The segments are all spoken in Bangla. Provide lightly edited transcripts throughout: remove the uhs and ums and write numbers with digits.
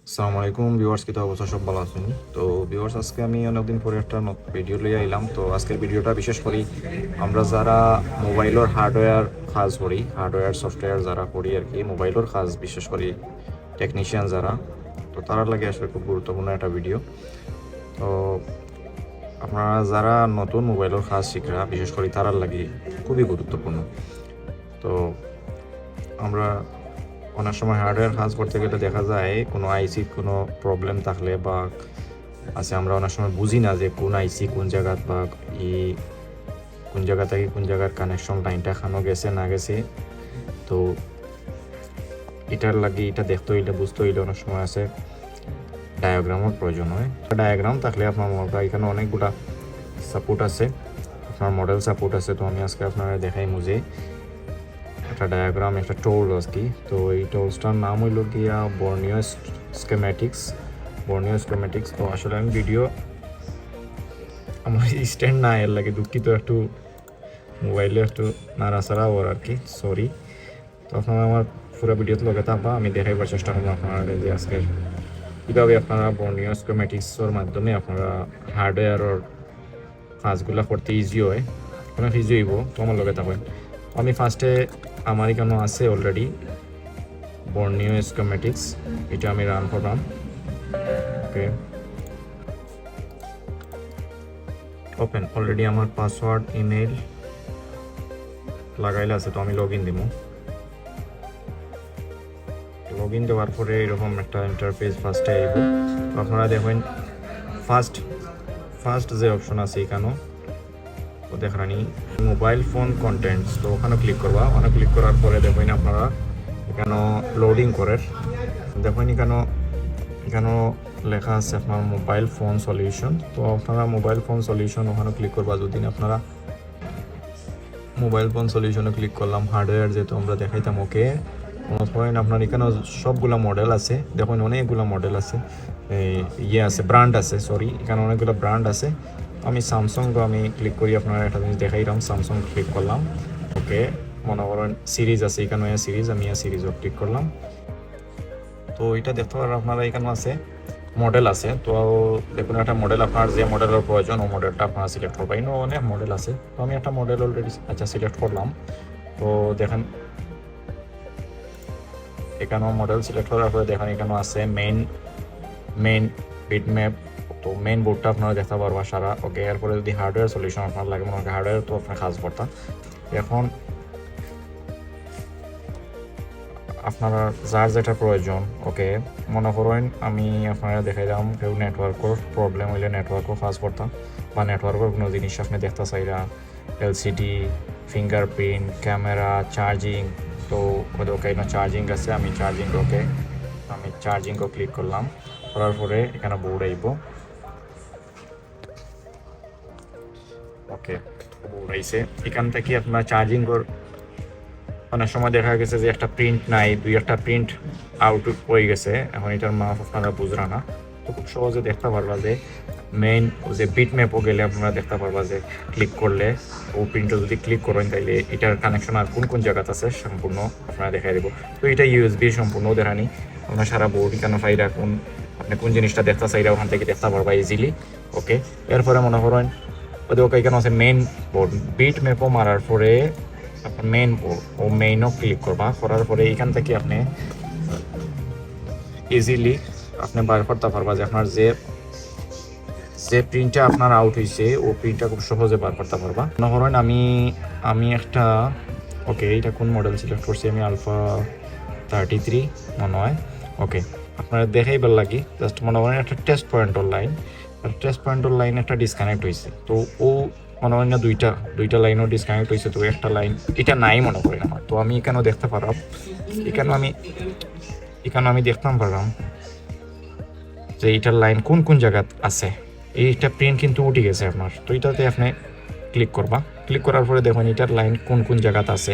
আসসালামু আলাইকুম ভিউয়ার্স, কি অবস্থা? সব ভালো আছেন? তো ভিউয়ার্স, আজকে আমি অনেকদিন পরে একটা ভিডিও লিয়ে আইলাম। তো আজকের ভিডিওটা বিশেষ করে আমরা যারা মোবাইলের হার্ডওয়্যার কাজ করি, হার্ডওয়্যার সফটওয়্যার যারা করি আর কি, মোবাইলের কাজ বিশেষ করে টেকনিশিয়ান যারা, তো তারা লাগে আসলে খুব গুরুত্বপূর্ণ একটা ভিডিও। তো আপনারা যারা নতুন মোবাইলের কাজ শিখরা, বিশেষ করে তারার লাগে খুবই গুরুত্বপূর্ণ। তো আমরা অনেক সময় হার্ডওয়্যার কাজ করতে গেলে দেখা যায় কোনো আইসির কোনো প্রবলেম থাকলে বা আছে, আমরা অনেক সময় বুঝি না যে কোন আইসি কোন জায়গাত বা কোন জায়গা থেকে কোন জায়গার কানেকশন লাইনটা খানো গেছে না গেছে। তো এটার লাগে এটা দেখতে হইলে বুঝতে হইলে অনেক সময় আছে ডায়াগ্রামের প্রয়োজন হয়। ডায়াগ্রাম থাকলে আপনার এখানে অনেকগুলা সাপোর্ট আছে, আপনার মডেল সাপোর্ট আছে। তো আমি আজকে আপনারা দেখাই মুঝে একটা ডায়াগ্রাম, একটা টোল আর কি। তো এই টোলসটার নাম হইল গিয়া বর্নিও স্কেমেটিক্স। তো আসলে আমি ভিডিও আমার স্ট্যান্ড না এর লাগে দুঃখিত, একটু মোবাইলে একটু নাড়াচাড়া ওর আর কি, সরি। তো আপনারা আমার পুরো ভিডিওতে লগে থাকবা, আমি দেখাইবার চেষ্টা করবো আপনারা যে আজকে কীভাবে আপনারা বর্নিও স্কেমেটিক্সের মাধ্যমে আপনারা হার্ডওয়্যারের কাজগুলো করতে ইজি হয়, অনেক ইজি হইব। তো আমার লগে থাকবেন। আমি ফার্স্টে আমার এখানে আছে অলরেডি বর্নিও স্কেমেটিক্স, এটা আমি রান করলাম। ওকে, ওপেন। অলরেডি আমার পাসওয়ার্ড ইমেল লাগাইলে আছে, তো আমি লগ ইন দিব। লগ ইন দেওয়ার পরে এরকম একটা ইন্টারফেস ফার্স্টে আইব। তো আপনারা দেখবেন ফার্স্ট যে অপশন আছে এখানে, তো দেখানি মোবাইল ফোন কন্টেন্টস, তো ওখানে ক্লিক করবা। ওখানে ক্লিক করার পরে দেখবেন আপনারা এখানে লোডিং করে দেখবেন এখানে লেখা আছে আপনার মোবাইল ফোন সলিউশন। তো আপনারা মোবাইল ফোন সলিউশন ওখানে ক্লিক করবা। যদি আপনারা মোবাইল ফোন সলিউশনে ক্লিক করলাম, হার্ডওয়্যার যেহেতু আমরা দেখাইতাম, ওকে মনে করেন আপনার এখানে সবগুলা মডেল আছে। দেখুন অনেকগুলো মডেল আছে, আছে ব্র্যান্ড আছে, সরি, এখানে অনেকগুলো ব্র্যান্ড আছে। আমি স্যামসাং আমি ক্লিক করি, আপনারা একটা জিনিস দেখাইলাম, স্যামসাং ক্লিক করলাম। ওকে, মনে করেন সিরিজ আছে, এখানে সিরিজ, আমি সিরিজও ক্লিক করলাম। তো এটা দেখতে পারেন আপনারা এখানে আছে মডেল আছে। তো দেখুন একটা মডেল, আপনার যে মডেলের প্রয়োজন ও মডেলটা আপনারা সিলেক্ট করবেন। অনেক মডেল আছে, তো আমি একটা মডেল অলরেডি সিলেক্ট করলাম। তো দেখেন এখানেও মডেল সিলেক্ট করার পরে দেখেন এখানেও আছে মেইন বিটম্যাপ। তো মেইন বোর্ডটা আপনারা দেখতে পারবা সারা। ওকে, এরপরে যদি হার্ডওয়্যার সলিউশন আপনার লাগে, মনে হয় হার্ডওয়্যার তো আপনার কাজ করতাম। এখন আপনারা যার যেটা প্রয়োজন, ওকে, মনে করেন আমি আপনারা দেখাইলাম কেউ নেটওয়ার্কের প্রবলেম হইলে নেটওয়ার্কও কাজ করতাম, বা নেটওয়ার্কের কোনো জিনিস আপনি দেখতে চাইরা, এলসিডি, ফিঙ্গারপ্রিন্ট, ক্যামেরা, চার্জিং। তো ওকে চার্জিং আছে, আমি চার্জিংও ক্লিক করলাম। করার পরে এখানে বোর্ড আইব। ওকে, বোর্ড আইছে। এখান থেকে আপনার চার্জিংয়ের অনেক সময় দেখা গেছে যে একটা প্রিন্ট নাই, দুই একটা প্রিন্ট আউট হয়ে গেছে, এখন এটার মাপ আপনারা বুঝরা না। তো খুব সহজে দেখতে পারবা যে মেইন যে বিট ম্যাপও গেলে আপনারা দেখতে পারবা যে ক্লিক করলে ও প্রিন্টও যদি ক্লিক করেন তাইলে এটার কানেকশন আর কোন জায়গাতে আছে সম্পূর্ণ আপনারা দেখাই দেবো। তো এটা ইউএসবি সম্পূর্ণ দেখানি, আপনার সারা বোর্ড কেন ফাইরা আপনি কোন জিনিসটা দেখতে চাইরা ওখান থেকে দেখতে পারবা ইজিলি। ওকে, এরপরে মনে করেন ওকে এখানে আছে মেইন বোর্ড, বিট ম্যাপও মারার পরে আপনার মেইন বোর্ড ও মেইনও ক্লিক করবা। করার পরে এখান থেকে আপনি ইজিলি আপনি বার করতে পারবা যে আপনার যে প্রিন্টটা আপনার আউট হয়েছে ও প্রিন্টটা খুব সহজে বার করতে পারবা। মনে করেন আমি একটা, ওকে, এটা কোন মডেল সিলেক্ট করছি আমি, আলফা 33 মনে হয়। ওকে, আপনারা দেখাইবার লাগি জাস্ট মনে করেন একটা টেস্ট পয়েন্টের লাইন একটা ডিসকানেক্ট হয়েছে। তো ও মনে হয় না দুইটা লাইনও ডিসকানেক্ট হয়েছে। তো একটা লাইন এটা নাই মনে করেন আমার। তো আমি এখানেও দেখতে পারলাম, এখানে আমি দেখতাম পারলাম যে এইটার লাইন কোন জায়গা আছে। এইটা প্রিন্ট কিন্তু উঠে গেছে আপনার। তো এটাতে আপনি ক্লিক করবা। ক্লিক করার পরে দেখুন এটার লাইন কোন জায়গাতে আছে।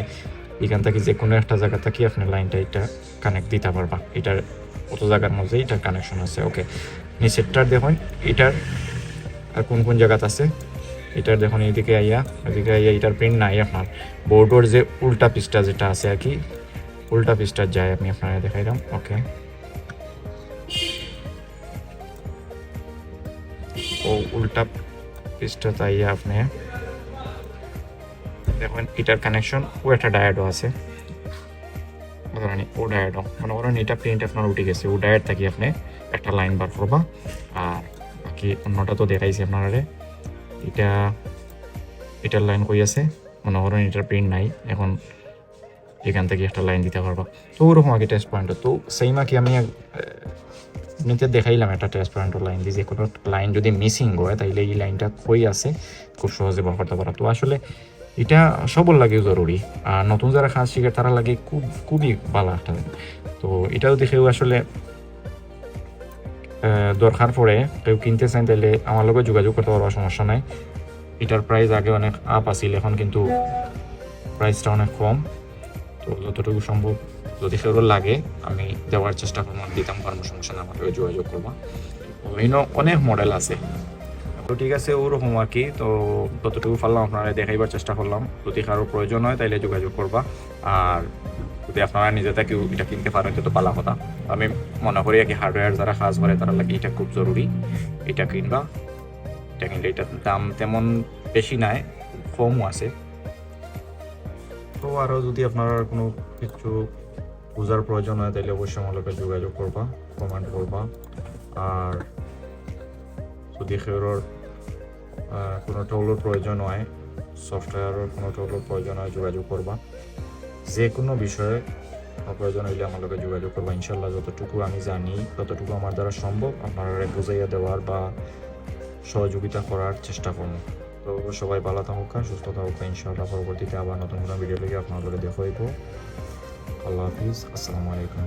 এখান থেকে যে কোনো একটা জায়গা থেকে আপনি লাইনটা এটা কানেক্ট দিতে পারবা। এটার কত জায়গার মধ্যে এটার কানেকশন আছে। ওকে, নিচেরটার দেখুন এটার আর কোন জায়গাতে আছে। এটার দেখুন এদিকে আইয়া এটার প্রিন্ট নাই আপনার। বোর্ডের যে উল্টা পিসটা যেটা আছে আর কি, উল্টা পিসটা যায়, আমি আপনারা দেখাইলাম। ওকে, উল্টা পিসটা তাইয়া আপনি দেখুন এটার কানেকশন ও একটা ডায়োডও আছে, ধরেন ও ডায়োডও মনে করেন এটা প্রিন্ট আপনার উঠে গেছে, ও ডায়োড থাকি আপনি একটা লাইন বার করবা। আর বাকি অন্যটা তো দেখাইছি আপনারা, এটার লাইন কই আছে, মনে করেন এটার প্রিন্ট নাই, এখন এখান থেকে একটা লাইন দিতে পারবা। তো ওরকম আগে টেস্ট পয়েন্ট তো সেইম কি আমি নিতে দেখাইলাম একটা টেস্ট পয়েন্টের লাইন দিয়ে, যে কোনো লাইন যদি মিসিং হয় তাইলে এই লাইনটা কই আছে খুব সহজে বার করতে পারা। তো আসলে এটা সবর লাগে জরুরি, আর নতুন যারা কাজ শিখে তারা লাগে খুবই ভালো একটা। তো এটাও দেখেও আসলে দরকার পড়ে কেউ কিনতে চান তাইলে আমার লগে যোগাযোগ করতে পারবা, সমস্যা নাই। এটার প্রাইস আগে অনেক আপ আছিল, এখন কিন্তু প্রাইসটা অনেক কম। তো যতটুকু সম্ভব যদি কেউ লাগে আমি দেওয়ার চেষ্টা করবো, দিতাম পারবো, সমস্যা না, আমাকে যোগাযোগ করবো। অনেক মডেল আছে। তো ঠিক আছে ওরকম আর কি। তো যতটুকু পারলাম আপনারা দেখাইবার চেষ্টা করলাম, যদি কারোর প্রয়োজন হয় তাইলে যোগাযোগ করবা। আর যদি আপনারা নিজে থেকে এটা কিনতে পারেন তো ভালো কথা। আমি মনে করি আর কি হার্ডওয়্যার যারা কাজ করে তারা লাগে এটা খুব জরুরি, এটা কিনবা। এটা কিনলে এটার দাম তেমন বেশি নাই, কমও আছে। তো আরও যদি আপনার কোনো কিছু বোঝার প্রয়োজন হয় তাহলে অবশ্যই আমার লোকের যোগাযোগ করবা, কমেন্ট করবা। আর যদি কেউর কোনো টুলের প্রয়োজন হয়, সফটওয়্যারের কোনো টুলের প্রয়োজন হয় যোগাযোগ করবা। যে কোনো বিষয়ে প্রয়োজন হইলে আমার লোকের যোগাযোগ করবা। ইনশাল্লাহ যতটুকু আমি জানি ততটুকু আমার দ্বারা সম্ভব আপনারা বুঝাইয়া দেওয়ার বা সহযোগিতা করার চেষ্টা করবো। তো সবাই ভালো থাকুক, সুস্থ থাকুক। ইনশাআল্লাহ পরবর্তীতে আবার নতুন কোনো ভিডিও লেগে আপনাদের দেখা হইব। আল্লাহ হাফিজ, আসসালামু আলাইকুম।